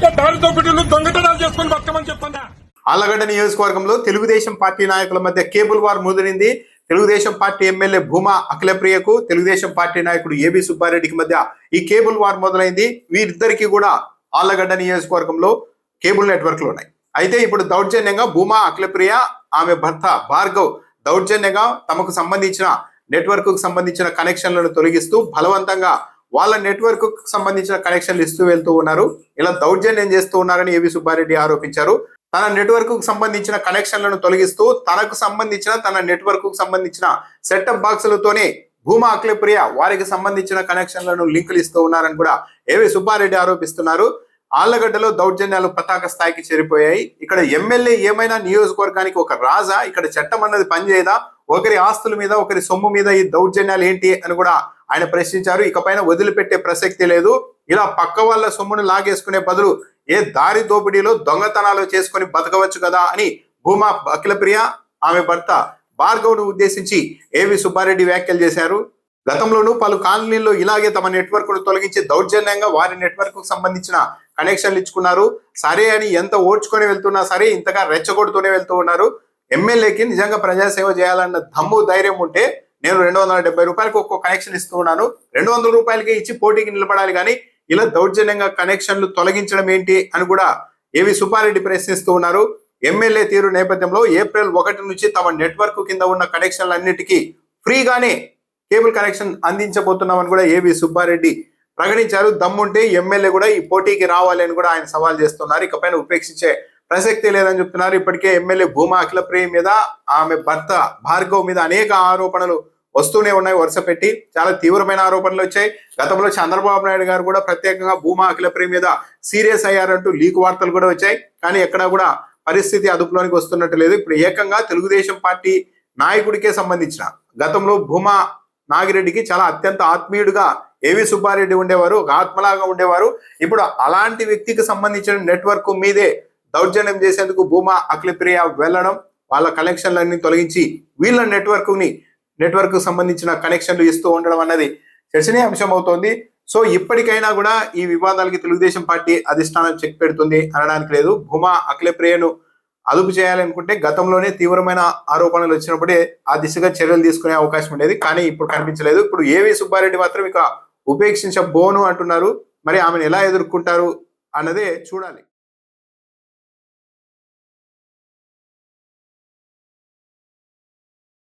అంటే దారితో బిడ్డలు దొంగతనాలు చేసుకొని బతకమని చెప్పండి. ఆళ్లగడ్డ నియోజకవర్గంలో తెలుగుదేశం పార్టీ నాయకుల మధ్య కేబుల్ వార్ ముదిరింది. తెలుగుదేశం పార్టీ ఎమ్మెల్యే భూమా అఖిలప్రియకు తెలుగుదేశం పార్టీ నాయకుడు ఏబి సుబ్బారెడ్డికి మధ్య ఈ కేబుల్ వార్ మొదలైంది. వీరిద్దరికీ కూడా ఆళ్లగడ్డ నియోజకవర్గంలో కేబుల్ నెట్వర్క్లు ఉన్నాయి. అయితే ఇప్పుడు దౌర్జన్యంగా భూమా అఖిలప్రియ ఆమె భర్త భార్గవ్ దౌర్జన్యంగా తమకు సంబంధించిన నెట్వర్క్ కు సంబంధించిన కనెక్షన్లను తొలగిస్తూ బలవంతంగా వాళ్ళ నెట్వర్క్ కు సంబంధించిన కనెక్షన్లు ఇస్తూ వెళ్తూ ఉన్నారు. ఇలా దౌర్జన్యం చేస్తూ ఉన్నారని ఏబి సుబ్బారెడ్డి ఆరోపించారు. తన నెట్వర్క్ కు సంబంధించిన కనెక్షన్లను తొలగిస్తూ తనకు సంబంధించిన తన నెట్వర్క్ కు సంబంధించిన సెటప్ బాక్సులతోనే భూమా అఖిలప్రియ వారికి సంబంధించిన కనెక్షన్లను లింకులు ఇస్తూ ఉన్నారని కూడా ఏవి సుబ్బారెడ్డి ఆరోపిస్తున్నారు. ఆళ్లగడ్డలో దౌర్జన్యాలు పతాక స్థాయికి చేరిపోయాయి. ఇక్కడ ఎమ్మెల్యే ఏమైనా నియోజకవర్గానికి ఒక రాజా? ఇక్కడ చట్టం అన్నది పనిచేయదా? ఒకరి ఆస్తుల మీద ఒకరి సొమ్ము మీద ఈ దౌర్జన్యాలు ఏంటి అని కూడా ఆయన ప్రశ్నించారు. ఇకపైన వదిలిపెట్టే ప్రసక్తి లేదు. ఇలా పక్క వాళ్ళ సొమ్మును లాగేసుకునే బదులు ఏ దారి దోపిడీలో దొంగతనాలు చేసుకుని బతకవచ్చు కదా అని భూమా అఖిలప్రియ ఆమె భర్త భార్గవ్ను ఉద్దేశించి ఏవి సుబ్బారెడ్డి వ్యాఖ్యలు చేశారు. గతంలోనూ పలు కాలనీల్లో ఇలాగే తమ నెట్వర్క్ ను తొలగించి దౌర్జన్యంగా వారి నెట్వర్క్ కు సంబంధించిన కనెక్షన్లు ఇచ్చుకున్నారు. సరే అని ఎంత ఓడ్చుకొని వెళ్తున్నా సరే ఇంతగా రెచ్చగొడుతూనే వెళ్తూ ఉన్నారు. ఎమ్మెల్యేకి నిజంగా ప్రజాసేవ చేయాలన్న దమ్ము ధైర్యం ఉంటే నేను 270 రూపాయలకు ఒక్కో కనెక్షన్ ఇస్తూ ఉన్నాను, 200 రూపాయలకే ఇచ్చి పోటీకి నిలబడాలి కానీ ఇలా దౌర్జన్యంగా కనెక్షన్లు తొలగించడం ఏంటి అని కూడా ఏవి సుబ్బారెడ్డి ప్రశ్నిస్తూ ఉన్నారు. ఎమ్మెల్యే తీరు నేపథ్యంలో ఏప్రిల్ 1 నుంచి తమ నెట్వర్క్ కింద ఉన్న కనెక్షన్లన్నిటికీ ఫ్రీగానే కేబుల్ కనెక్షన్ అందించబోతున్నామని కూడా ఏవి సుబ్బారెడ్డి ప్రకటించారు. దమ్ముంటే ఎమ్మెల్యే కూడా ఈ పోటీకి రావాలి అని కూడా ఆయన సవాల్ చేస్తున్నారు. ఇకపైన ఉపేక్షించే ప్రసక్తి లేదని చెప్తున్నారు. ఇప్పటికే ఎమ్మెల్యే భూమా అఖిలప్రియ మీద ఆమె భర్త భార్గవ్ మీద అనేక ఆరోపణలు వస్తూనే ఉన్నాయి. వరుస పెట్టి చాలా తీవ్రమైన ఆరోపణలు వచ్చాయి. గతంలో చంద్రబాబు నాయుడు గారు కూడా ప్రత్యేకంగా భూమా అఖిలప్రియ మీద సీరియస్ అయ్యారంటూ లీక్ వార్తలు కూడా వచ్చాయి. కానీ ఎక్కడా కూడా పరిస్థితి అదుపులోనికి వస్తున్నట్టు లేదు. ఇప్పుడు ఏకంగా తెలుగుదేశం పార్టీ నాయకుడికే సంబంధించిన గతంలో భూమా నాగిరెడ్డికి చాలా అత్యంత ఆత్మీయుడుగా ఏవి సుబ్బారెడ్డి ఉండేవారు, ఒక ఆత్మలాగా ఉండేవారు. ఇప్పుడు అలాంటి వ్యక్తికి సంబంధించిన నెట్వర్క్ మీదే దౌర్జన్యం చేసేందుకు భూమా అఖిలప్రియ వెళ్ళడం, వాళ్ళ కనెక్షన్లన్నీ తొలగించి వీళ్ళ నెట్వర్క్ సంబంధించిన కనెక్షన్లు ఇస్తూ ఉండడం అన్నది చర్చనీయాంశం అవుతోంది. సో ఇప్పటికైనా కూడా ఈ వివాదాలకి తెలుగుదేశం పార్టీ అధిష్టానం చెక్ పెడుతుంది అనడానికి లేదు. భూమా అఖిలప్రియను అదుపు చేయాలనుకుంటే గతంలోనే తీవ్రమైన ఆరోపణలు వచ్చినప్పుడే ఆ దిశగా చర్యలు తీసుకునే అవకాశం ఉండేది. కానీ ఇప్పుడు కనిపించలేదు. ఇప్పుడు ఏవి సుబ్బారెడ్డి మాత్రం ఇక ఉపేక్షించబోను అంటున్నారు. మరి ఆమెను ఎలా ఎదుర్కొంటారు అన్నదే చూడాలి.